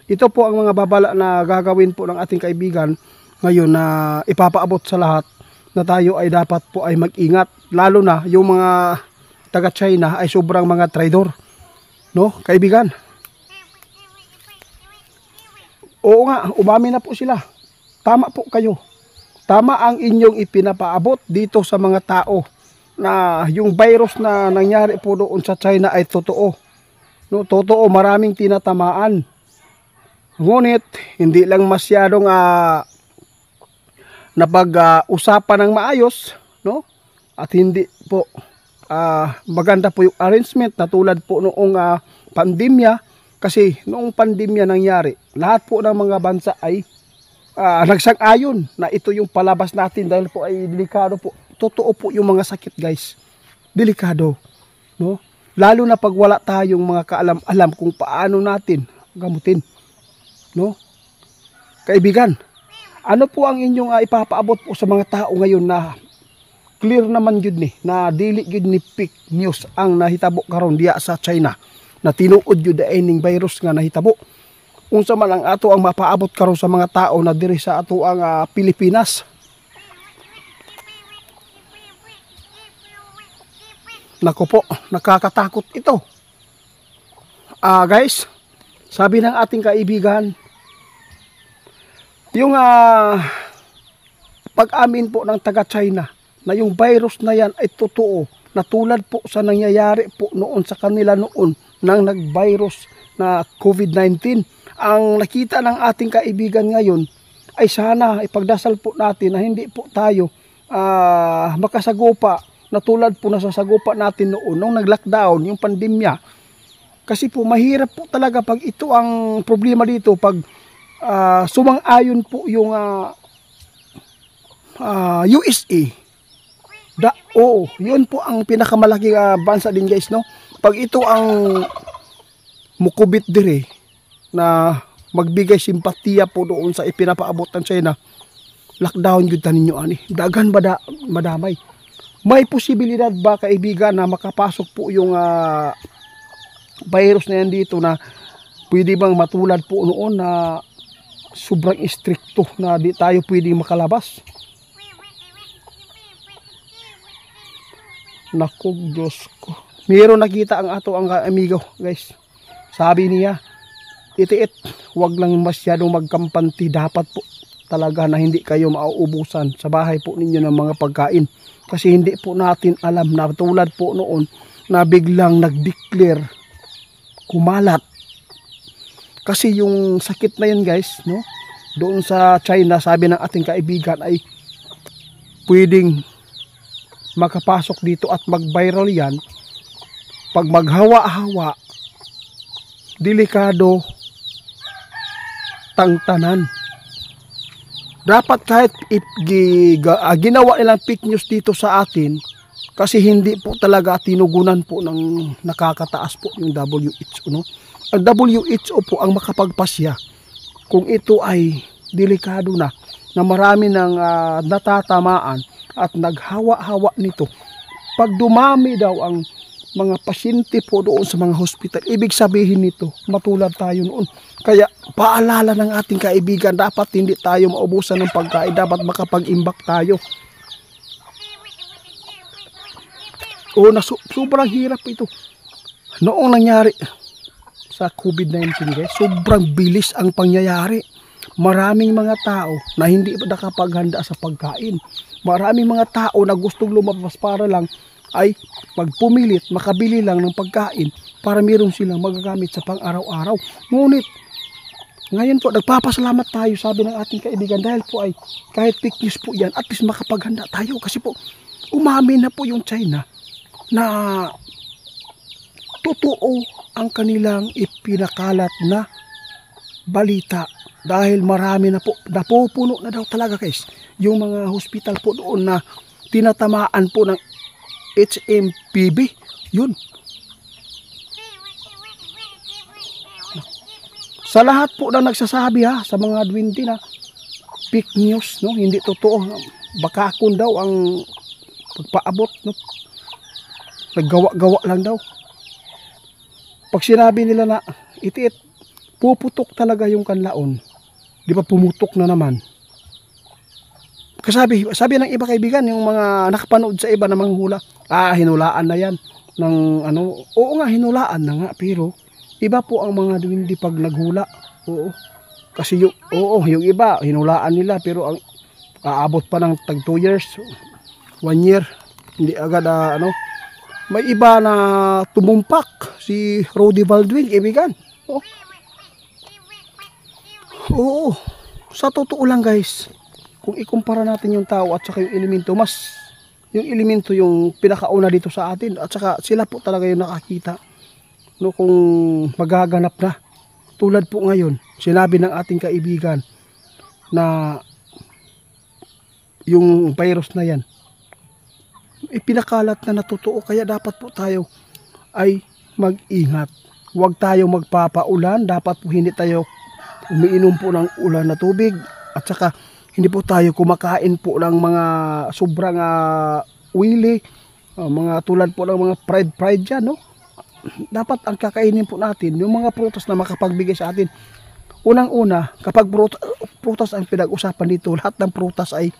Ito po ang mga babala na gagawin po ng ating kaibigan ngayon na ipapaabot sa lahat na tayo ay dapat po ay mag-ingat. Lalo na yung mga taga China ay sobrang mga traidor. No, kaibigan? Oo nga, umami na po sila. Tama po kayo. Tama ang inyong ipinapaabot dito sa mga tao na yung virus na nangyari po doon sa China ay totoo. No, totoo, maraming tinatamaan. Ngunit hindi lang masyadong napag-usapan ng maayos, no? At hindi po maganda po yung arrangement na tulad po noong pandemya. Kasi noong pandemya nangyari, lahat po ng mga bansa ay nagsang-ayon na ito yung palabas natin dahil po ay delikado po. Totoo po yung mga sakit, guys. Delikado, no? Lalo na pag wala tayong mga kaalam-alam kung paano natin gamutin, no? Kaibigan, ano po ang inyong ipapaabot po sa mga tao ngayon na clear naman yun ni, na dili yun ni fake news ang nahitabo karon diya sa China, na tinuod yun daining virus nga nahitabo. Unsa man ang ato ang mapaabot karon sa mga tao na diri sa ato ang Pilipinas. Nako po, nakakatakot ito. Guys, sabi ng ating kaibigan, yung pag-amin po ng taga-China na yung virus na yan ay totoo, na tulad po sa nangyayari po noon sa kanila noon nang nag-virus na COVID-19. Ang nakita ng ating kaibigan ngayon ay sana ipagdasal po natin na hindi po tayo makasagupa na tulad po na sasagupa natin noon nung nag-lockdown, yung pandemya. Kasi po mahirap po talaga pag ito ang problema dito, pag sumang-ayon po yung USA. Oo, yun po ang pinakamalaking bansa din, guys, no? Pag ito ang mukubit dire na magbigay simpatiya po doon sa ipinapaabot ng China, lockdown yun taninyo ani. Dagan madamay. May posibilidad ba, kaibigan, na makapasok po yung virus na yan dito na pwede bang matulad po noon na sobrang istrikto na di tayo pwedeng makalabas? Naku, Diyos ko. Mayroon nakita ang ato ang amigo, guys. Sabi niya, itiit, wag lang masyadong magkampanti. Dapat po talaga na hindi kayo mauubusan sa bahay po ninyo ng mga pagkain. Kasi hindi po natin alam na tulad po noon na biglang nag-declare kumalat. Kasi yung sakit na yan, guys, no? Doon sa China, sabi ng ating kaibigan ay pwedeng makapasok dito at mag-viral yan. Pag maghawa-hawa, delikado tangtanan. Dapat kahit ginawa nilang fake news dito sa atin, kasi hindi po talaga tinugunan po ng nakakataas po yung WHO, no? Ang WHO po ang makapagpasya kung ito ay delikado na marami ng natatamaan at naghawa-hawa nito. Pag dumami daw ang mga pasyente po doon sa mga hospital, ibig sabihin nito, matulad tayo noon. Kaya paalala ng ating kaibigan, dapat hindi tayo maubusan ng pagkain, dapat makapag-imbak tayo. Sobrang hirap ito. Noong nangyari sa COVID-19, guys, sobrang bilis ang pangyayari. Maraming mga tao na hindi nakapaghanda sa pagkain. Maraming mga tao na gustong lumabas para lang ay pagpumilit, makabili lang ng pagkain para meron silang magagamit sa pang-araw-araw. Ngunit, ngayon po, nagpapasalamat tayo, sabi ng ating kaibigan, dahil po ay kahit fake news po yan, at least makapaghanda tayo. Kasi po, umamin na po yung China na totoo ang kanilang ipinakalat na balita. Dahil marami na po, napupuno na daw talaga, guys, yung mga hospital po doon na tinatamaan po ng HMPV. Yun. Sa lahat po na nagsasabi sa mga dwindi na fake news, no, hindi totoo, bakakon daw ang pagpaabot, no, naggawa-gawa lang daw. Pag sinabi nila na itiit, puputok talaga yung kanlaon. Di ba pumutok na naman. Kasabi, sabi ng iba kaibigan, yung mga nakapanood sa iba na manghula, hinulaan na yan. Ng ano, oo nga, hinulaan na nga, pero iba po ang mga duwindi pag naghula. Oo. Kasi yung iba, hinulaan nila, pero ang aabot pa ng tag 2 years, 1 year, hindi agad may iba na tumumpak si Rudy Baldwin, kaibigan. Oo. Sa totoo lang guys, kung ikumpara natin yung tao at saka yung elemento, mas yung elemento yung pinakauna dito sa atin at saka sila po talaga yung nakakita kung magaganap na. Tulad po ngayon, sinabi ng ating kaibigan na yung virus na yan ipinakalat na totoo, kaya dapat po tayo ay mag-ingat. Huwag tayo magpapaulan, dapat po hindi tayo umiinom po ng ulan na tubig at saka hindi po tayo kumakain po ng mga sobrang oily, mga tulad po ng mga fried dyan, no? Dapat ang kakainin po natin yung mga prutas na makapagbigay sa atin. Unang-una, kapag prutas ang pinag-usapan dito, lahat ng prutas ay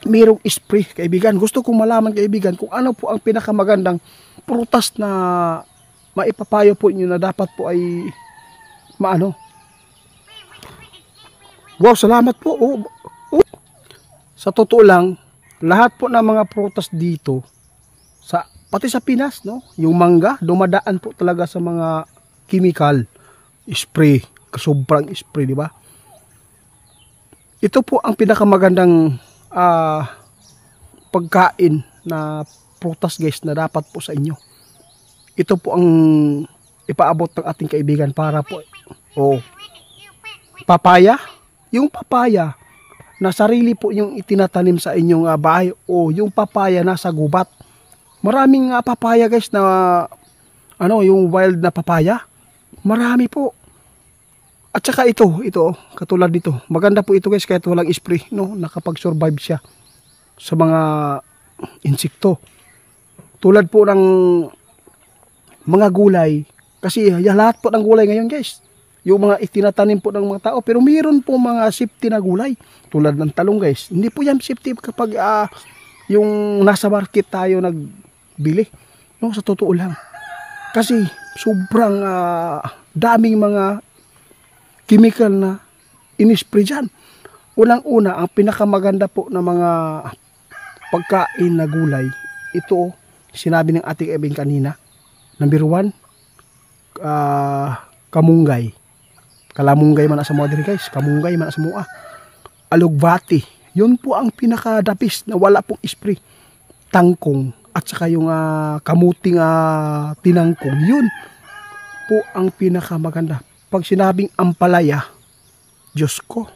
mayroong spray, kaibigan. Gusto kong malaman, kaibigan, kung ano po ang pinakamagandang prutas na maipapayo po inyo na dapat po ay maano. Wow, salamat po. Sa totoo lang, lahat po ng mga prutas dito, pati sa Pinas, no, yung mangga, dumadaan po talaga sa mga chemical spray, sobrang spray, di ba? Ito po ang pinakamagandang pagkain na prutas guys na dapat po sa inyo. Ito po ang ipaabot ng ating kaibigan para po papaya. Yung papaya na sarili po yung itinatanim sa inyong bahay o yung papaya nasa gubat. Maraming papaya guys na yung wild na papaya. Marami po. At saka ito, katulad dito. Maganda po ito guys kahit walang spray, no? Nakapag-survive siya sa mga insekto. Tulad po ng mga gulay. Kasi lahat po ng gulay ngayon guys, yung mga itinatanim po ng mga tao, pero mayroon po mga safety na gulay. Tulad ng talong guys. Hindi po yan safety kapag yung nasa market tayo nagbili. No, sa totoo lang. Kasi sobrang daming mga chemical na inispray dyan. Unang-una, ang pinakamaganda po na mga pagkain na gulay, ito, sinabi ng ating ebing kanina, number 1, kamunggay. Kalamunggay man sa mga diri guys, kamunggay man sa mua. Alugbati, yun po ang pinakadapis na wala pong spray. Tangkong, at saka yung kamuting tinangkong, yun po ang pinakamaganda. Pag sinabing ampalaya, Diyos ko,